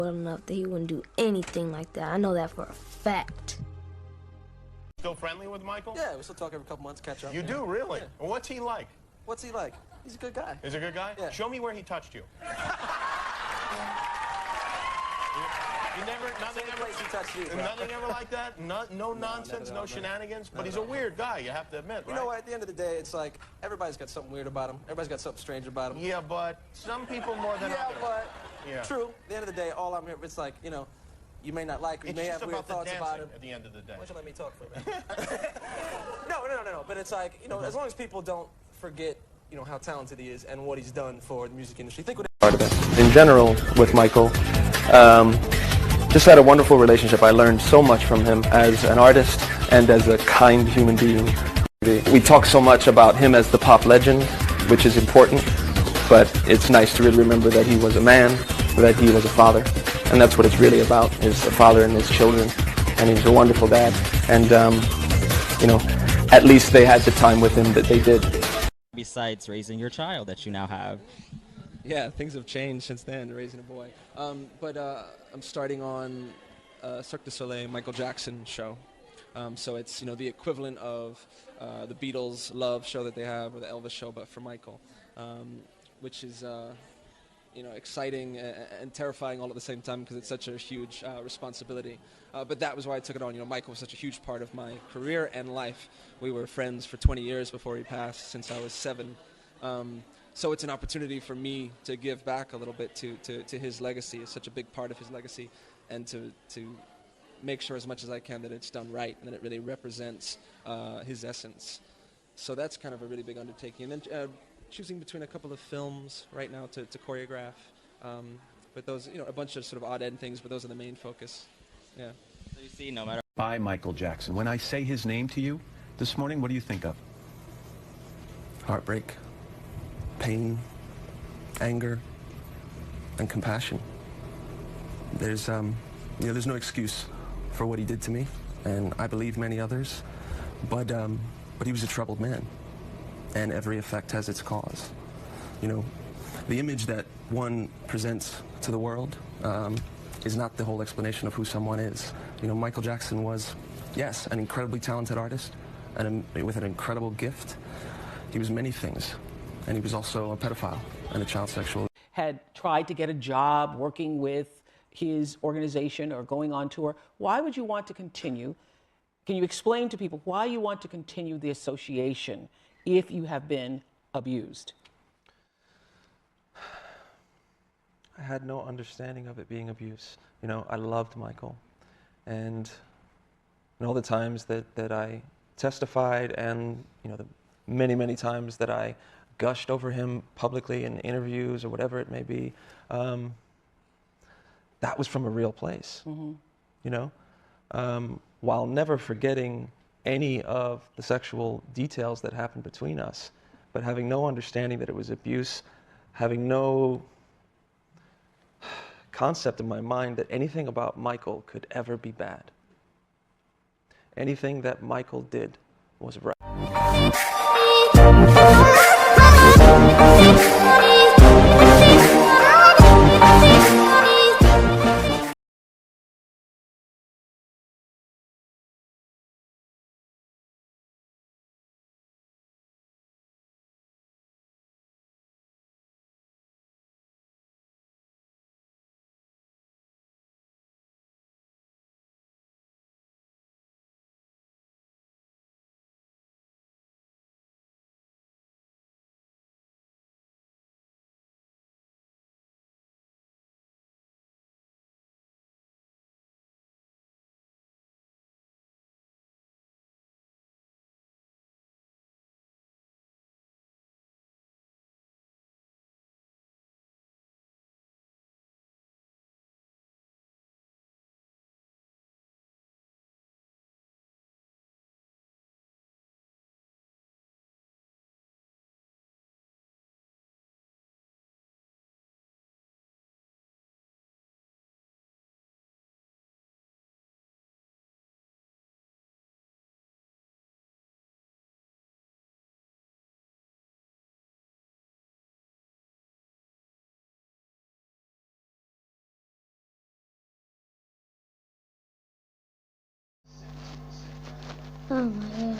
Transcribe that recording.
well enough that he wouldn't do anything like that. I know that for a fact. Still friendly with Michael? Yeah, we still talk every couple months, catch up. You do, really? Yeah. Well, what's he like? What's he like? He's a good guy. He's a good guy? Yeah. Show me where he touched you. You never, nothing ever, He touched you, bro. nothing ever like that? No nonsense, not at all, no shenanigans? But he's a weird guy, you have to admit, You right? know what? At the end of the day, it's like everybody's got something weird about him. Everybody's got something strange about him. Yeah, but some people more than Yeah, others. but Yeah. true. At the end of the day, all I'm here, it's like, you know, you may not like, you It's may just have weird about the thoughts dancing about him. at the end of the day. Why don't you let me talk for a minute? No. But it's like, you know, as long as people don't forget, you know, how talented he is and what he's done for the music industry. Think what part of it. In general, with Michael, just had a wonderful relationship. I learned so much from him as an artist and as a kind human being. We talk so much about him as the pop legend, which is important, but it's nice to really remember that he was a man, that he was a father, and that's what it's really about, is a father and his children, and he's a wonderful dad, and you know, at least they had the time with him that they did. Besides raising your child that you now have? Yeah, things have changed since then, raising a boy. But I'm starting on Cirque du Soleil Michael Jackson show. So it's, you know, the equivalent of the Beatles Love show that they have, or the Elvis show, but for Michael, which is, you know, exciting and terrifying all at the same time because it's such a huge responsibility. But that was why I took it on. You know, Michael was such a huge part of my career and life. We were friends for 20 years before he passed, since I was 7. So it's an opportunity for me to give back a little bit to his legacy. It's such a big part of his legacy, and to make sure as much as I can that it's done right and that it really represents his essence. So that's kind of a really big undertaking. And then choosing between a couple of films right now to choreograph. But those, you know, a bunch of sort of odd end things, but those are the main focus. Yeah. So you see, no matter By Michael Jackson. When I say his name to you this morning, what do you think of? Heartbreak, pain, anger, and compassion. There's there's no excuse for what he did to me, and I believe many others, but he was a troubled man, and every effect has its cause. You know, the image that one presents to the world is not the whole explanation of who someone is. You know, Michael Jackson was, yes, an incredibly talented artist, and with an incredible gift. He was many things, and he was also a pedophile and a child sexual. Had tried to get a job working with his organization or going on tour. Why would you want to continue? Can you explain to people why you want to continue the association if you have been abused? I had no understanding of it being abuse. You know, I loved Michael. And all the times that I testified, and, you know, the many times that I gushed over him publicly in interviews or whatever it may be, that was from a real place, you know? While never forgetting any of the sexual details that happened between us, but having no understanding that it was abuse, having no concept in my mind that anything about Michael could ever be bad. Anything that Michael did was right. Oh my God.